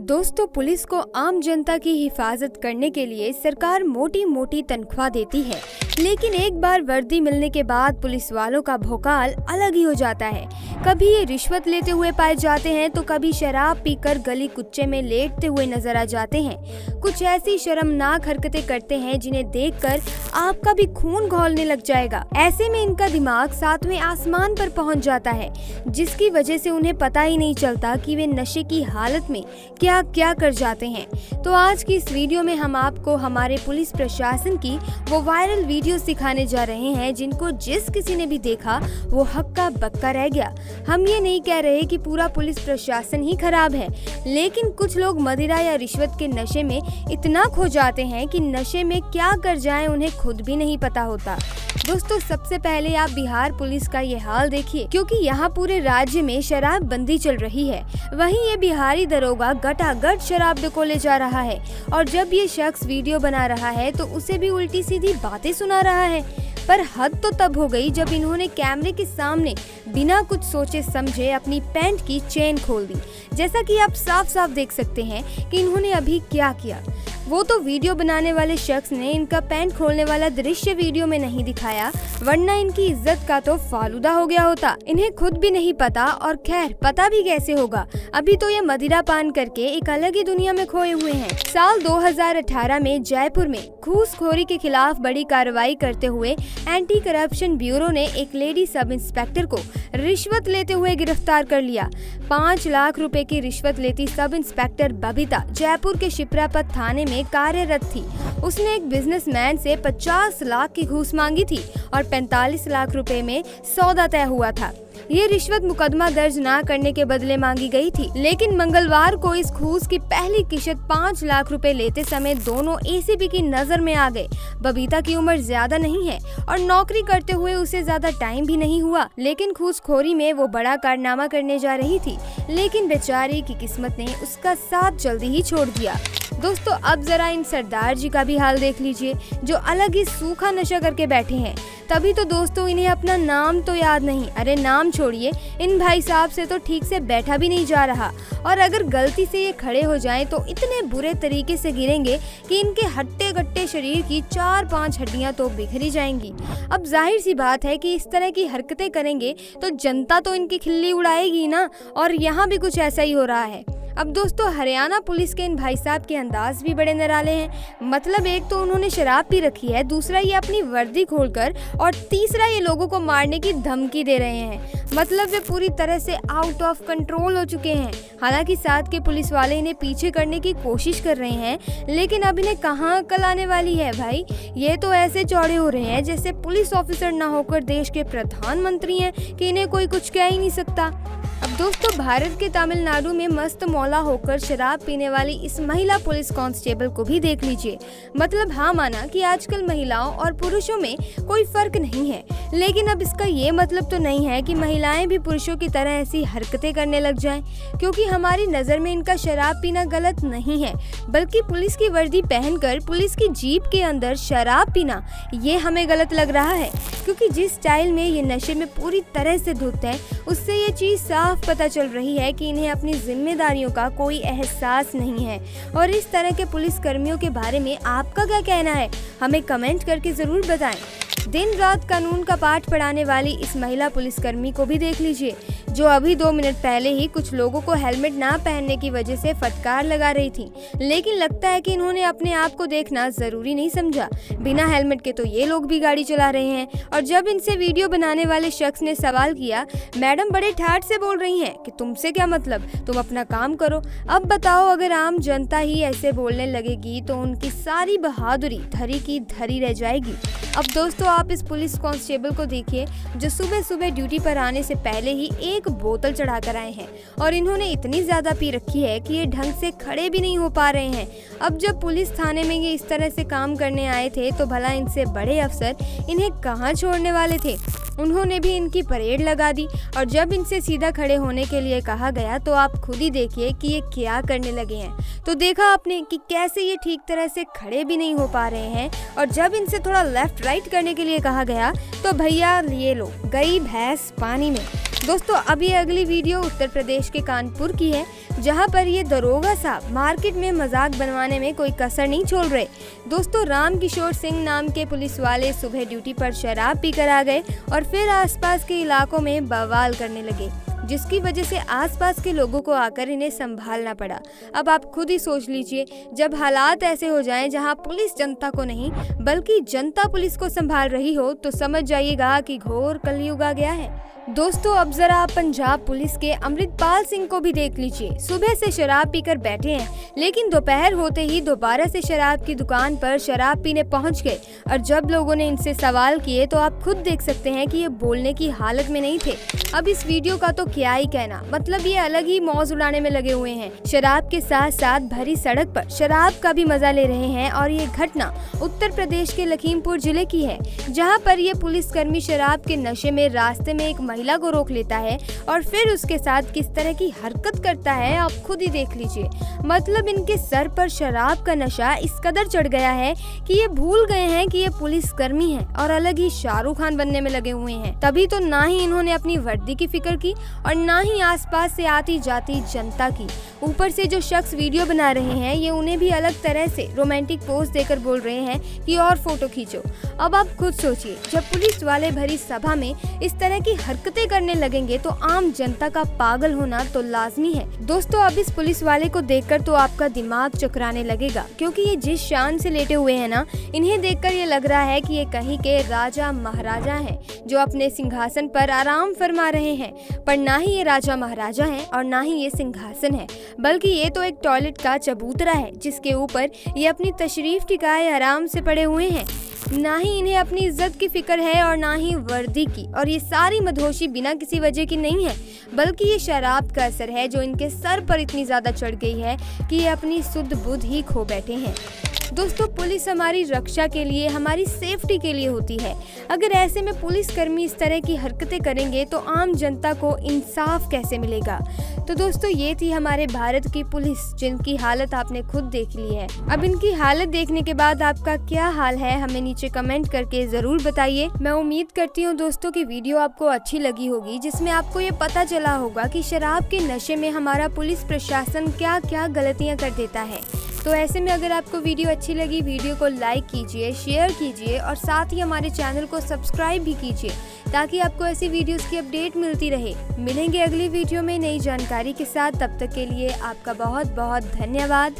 दोस्तों, पुलिस को आम जनता की हिफाजत करने के लिए सरकार मोटी मोटी तनख्वाह देती है, लेकिन एक बार वर्दी मिलने के बाद पुलिस वालों का भौकाल अलग ही हो जाता है। कभी ये रिश्वत लेते हुए पाए जाते हैं तो कभी शराब पीकर गली कुच्चे में लेटते हुए नजर आ जाते हैं। कुछ ऐसी शर्मनाक हरकतें करते हैं जिन्हें देखकर आपका भी खून खौलने लग जाएगा। ऐसे में इनका दिमाग सातवें आसमान पर पहुंच जाता है, जिसकी वजह से उन्हें पता ही नहीं चलता कि वे नशे की हालत में क्या क्या कर जाते हैं। तो आज की इस वीडियो में हम आपको हमारे पुलिस प्रशासन की वो वायरल वीडियो सिखाने जा रहे हैं जिनको जिस किसी ने भी देखा वो हक्का बक्का रह गया। हम ये नहीं कह रहे कि पूरा पुलिस प्रशासन ही खराब है, लेकिन कुछ लोग मदिरा या रिश्वत के नशे में इतना खो जाते हैं कि नशे में क्या कर जाएं उन्हें खुद भी नहीं पता होता। दोस्तों, सबसे पहले आप बिहार पुलिस का ये हाल देखिए, क्योंकि यहाँ पूरे राज्य में शराब बंदी चल रही है। वहीं ये बिहारी दरोगा गटागट शराब डकोले जा रहा है, और जब ये शख्स वीडियो बना रहा है तो उसे भी उल्टी सीधी बातें सुना रहा है। पर हद तो तब हो गई जब इन्होंने कैमरे के सामने बिना कुछ सोचे समझे अपनी पैंट की चेन खोल दी। जैसा कि आप साफ साफ देख सकते हैं कि इन्होंने अभी क्या किया। वो तो वीडियो बनाने वाले शख्स ने इनका पैंट खोलने वाला दृश्य वीडियो में नहीं दिखाया, वरना इनकी इज्जत का तो फालूदा हो गया होता। इन्हें खुद भी नहीं पता, और खैर पता भी कैसे होगा, अभी तो ये मदिरा पान करके एक अलग ही दुनिया में खोए हुए हैं। साल 2018 में जयपुर में घूसखोरी के खिलाफ बड़ी कार्रवाई करते हुए एंटी करप्शन ब्यूरो ने एक लेडी सब इंस्पेक्टर को रिश्वत लेते हुए गिरफ्तार कर लिया। 5 लाख रुपए की रिश्वत लेती सब इंस्पेक्टर बबीता जयपुर के शिप्रापत थाने में कार्यरत थी। उसने एक बिजनेसमैन से 50 लाख की घूस मांगी थी और 45 लाख रुपए में सौदा तय हुआ था। ये रिश्वत मुकदमा दर्ज न करने के बदले मांगी गई थी, लेकिन मंगलवार को इस घूस की पहली किश्त 5 लाख रुपए लेते समय दोनों एसीपी की नजर में आ गए। बबीता की उम्र ज्यादा नहीं है और नौकरी करते हुए उसे ज्यादा टाइम भी नहीं हुआ, लेकिन घूसखोरी में वो बड़ा कारनामा करने जा रही थी। लेकिन बेचारी की किस्मत ने उसका साथ जल्दी ही छोड़ दिया। दोस्तों, अब जरा इन सरदार जी का भी हाल देख लीजिए, जो अलग ही सूखा नशा करके बैठे हैं। तभी तो दोस्तों, इन्हें अपना नाम तो याद नहीं। अरे नाम छोड़िए, इन भाई साहब से तो ठीक से बैठा भी नहीं जा रहा, और अगर गलती से ये खड़े हो जाएं तो इतने बुरे तरीके से गिरेंगे कि इनके हट्टे कट्टे शरीर की 4-5 हड्डियां तो बिखरी जाएंगी। अब जाहिर सी बात है कि इस तरह की हरकतें करेंगे तो जनता तो इनकी खिल्ली उड़ाएगी ना, और यहाँ भी कुछ ऐसा ही हो रहा है। अब दोस्तों, हरियाणा पुलिस के इन भाई साहब के अंदाज भी बड़े निराले हैं। मतलब एक तो उन्होंने शराब पी रखी है, दूसरा ये अपनी वर्दी खोलकर, और तीसरा ये लोगों को मारने की धमकी दे रहे हैं। मतलब वे पूरी तरह से आउट ऑफ कंट्रोल हो चुके हैं। हालांकि साथ के पुलिस वाले इन्हें पीछे करने की कोशिश कर रहे हैं, लेकिन अब इन्हें कहाँ अकल आने वाली है भाई। ये तो ऐसे चौड़े हो रहे हैं जैसे पुलिस ऑफिसर ना होकर देश के प्रधानमंत्री हैं कि इन्हें कोई कुछ कह ही नहीं सकता। अब दोस्तों, भारत के तमिलनाडु में मस्त मौला होकर शराब पीने वाली इस महिला पुलिस कांस्टेबल को भी देख लीजिए। मतलब हाँ, माना कि आजकल महिलाओं और पुरुषों में कोई फर्क नहीं है, लेकिन अब इसका ये मतलब तो नहीं है कि महिलाएं भी पुरुषों की तरह ऐसी हरकतें करने लग जाएं, क्योंकि हमारी नज़र में इनका शराब पीना गलत नहीं है, बल्कि पुलिस की वर्दी पहनकर पुलिस की जीप के अंदर शराब पीना ये हमें गलत लग रहा है। क्योंकि जिस स्टाइल में ये नशे में पूरी तरह से धुत हैं, उससे ये चीज़ साफ पता चल रही है कि इन्हें अपनी जिम्मेदारियों का कोई एहसास नहीं है। और इस तरह के पुलिस कर्मियों के बारे में आपका क्या कहना है, हमें कमेंट करके जरूर बताएं। दिन रात कानून का पाठ पढ़ाने वाली इस महिला पुलिसकर्मी को भी देख लीजिए, जो अभी 2 मिनट पहले ही कुछ लोगों को हेलमेट ना पहनने की वजह से फटकार लगा रही थी। लेकिन लगता है कि इन्होंने अपने आप को देखना जरूरी नहीं समझा। बिना हेलमेट के तो ये लोग भी गाड़ी चला रहे हैं। और जब इनसे वीडियो बनाने वाले शख्स ने सवाल किया, मैडम बड़े ठाठ से बोल रही हैं कि तुमसे क्या मतलब, तुम अपना काम करो। अब बताओ, अगर आम जनता ही ऐसे बोलने लगेगी तो उनकी सारी बहादुरी धरी की धरी रह जाएगी। अब दोस्तों, आप इस पुलिस कांस्टेबल को देखिए, जो सुबह सुबह ड्यूटी पर आने से पहले ही एक बोतल चढ़ा कर आए हैं, और इन्होंने इतनी ज्यादा पी रखी है कि ये ढंग से खड़े भी नहीं हो पा रहे हैं। अब जब पुलिस थाने में ये इस तरह से काम करने आए थे तो भला इनसे बड़े अफसर इन्हें कहाँ छोड़ने वाले थे। उन्होंने भी इनकी परेड लगा दी, और जब इनसे सीधा खड़े होने के लिए कहा गया तो आप खुद ही देखिए कि ये क्या करने लगे हैं। तो देखा आपने कि कैसे ये ठीक तरह से खड़े भी नहीं हो पा रहे हैं, और जब इनसे थोड़ा लेफ्ट राइट करने के लिए कहा गया तो भैया ये लो, गई भैंस पानी में। दोस्तों अब ये अगली वीडियो उत्तर प्रदेश के कानपुर की है, जहां पर ये दरोगा साहब मार्केट में मजाक बनवाने में कोई कसर नहीं छोड़ रहे। दोस्तों राम किशोर सिंह नाम के पुलिस वाले सुबह ड्यूटी पर शराब पीकर आ गए और फिर आसपास के इलाकों में बवाल करने लगे, जिसकी वजह से आसपास के लोगों को आकर इन्हें संभालना पड़ा। अब आप खुद ही सोच लीजिए, जब हालात ऐसे हो जाएं जहां पुलिस जनता को नहीं बल्कि जनता पुलिस को संभाल रही हो, तो समझ जाइएगा कि घोर कलयुग आ गया है। दोस्तों अब जरा आप पंजाब पुलिस के अमृतपाल सिंह को भी देख लीजिए। सुबह से शराब पीकर बैठे हैं, लेकिन दोपहर होते ही दोबारा से शराब की दुकान पर शराब पीने पहुंच गए और जब लोगों ने इनसे सवाल किए तो आप खुद देख सकते हैं कि ये बोलने की हालत में नहीं थे। अब इस वीडियो का तो क्या ही कहना, मतलब ये अलग ही मौज उड़ाने में लगे हुए हैं। शराब के साथ साथ भरी सड़क पर शराब का भी मजा ले रहे हैं और ये घटना उत्तर प्रदेश के लखीमपुर जिले की है, जहाँ पर ये पुलिसकर्मी शराब के नशे में रास्ते में एक महिला को रोक लेता है और फिर उसके साथ किस तरह की हरकत करता है आप खुद ही देख लीजिए। मतलब इनके सर पर शराब का नशा इस कदर चढ़ गया है कि ये भूल गए हैं कि ये पुलिसकर्मी हैं और अलग ही शाहरुख खान बनने में लगे हुए हैं। तभी तो ना ही इन्होंने अपनी वर्दी की फिक्र की और ना ही आसपास से आती जाती जनता की। ऊपर से जो शख्स वीडियो बना रहे हैं ये उन्हें भी अलग तरह से रोमांटिक पोज देकर बोल रहे हैं कि और फोटो खींचो। अब आप खुद सोचिए, जब पुलिस वाले भरी सभा में इस तरह की हरकतें करने लगेंगे तो आम जनता का पागल होना तो लाजमी है। दोस्तों अब इस पुलिस वाले को देखकर तो आपका दिमाग चकराने लगेगा, क्योंकि ये जिस शान से लेटे हुए हैं ना, इन्हें देखकर ये लग रहा है कि ये कहीं के राजा महाराजा हैं जो अपने सिंहासन पर आराम फरमा रहे हैं। पर ना ही ये राजा महाराजा हैं और ना ही ये सिंहासन है, बल्कि ये तो एक टॉयलेट का चबूतरा है जिसके ऊपर ये अपनी तशरीफ टिकाए आराम से पड़े हुए हैं। ना ही इन्हें अपनी इज्जत की फिक्र है और ना ही वर्दी की, और ये सारी मदहोशी बिना किसी वजह की नहीं है, बल्कि ये शराब का असर है जो इनके सर पर इतनी ज्यादा चढ़ गई है कि ये अपनी सुध बुध ही खो बैठे हैं। दोस्तों पुलिस हमारी रक्षा के लिए, हमारी सेफ्टी के लिए होती है। अगर ऐसे में पुलिसकर्मी इस तरह की हरकतें करेंगे तो आम जनता को इंसाफ कैसे मिलेगा। तो दोस्तों ये थी हमारे भारत की पुलिस, जिनकी हालत आपने खुद देख ली है। अब इनकी हालत देखने के बाद आपका क्या हाल है हमें नीचे कमेंट करके जरूर बताइए। मैं उम्मीद करती हूँ दोस्तों की वीडियो आपको अच्छी लगी होगी, जिसमें आपको ये पता चला होगा कि शराब के नशे में हमारा पुलिस प्रशासन क्या क्या गलतियाँ कर देता है। तो ऐसे में अगर आपको वीडियो अच्छी लगी, वीडियो को लाइक कीजिए, शेयर कीजिए और साथ ही हमारे चैनल को सब्सक्राइब भी कीजिए, ताकि आपको ऐसी वीडियोस की अपडेट मिलती रहे। मिलेंगे अगली वीडियो में नई जानकारी के साथ, तब तक के लिए आपका बहुत बहुत धन्यवाद।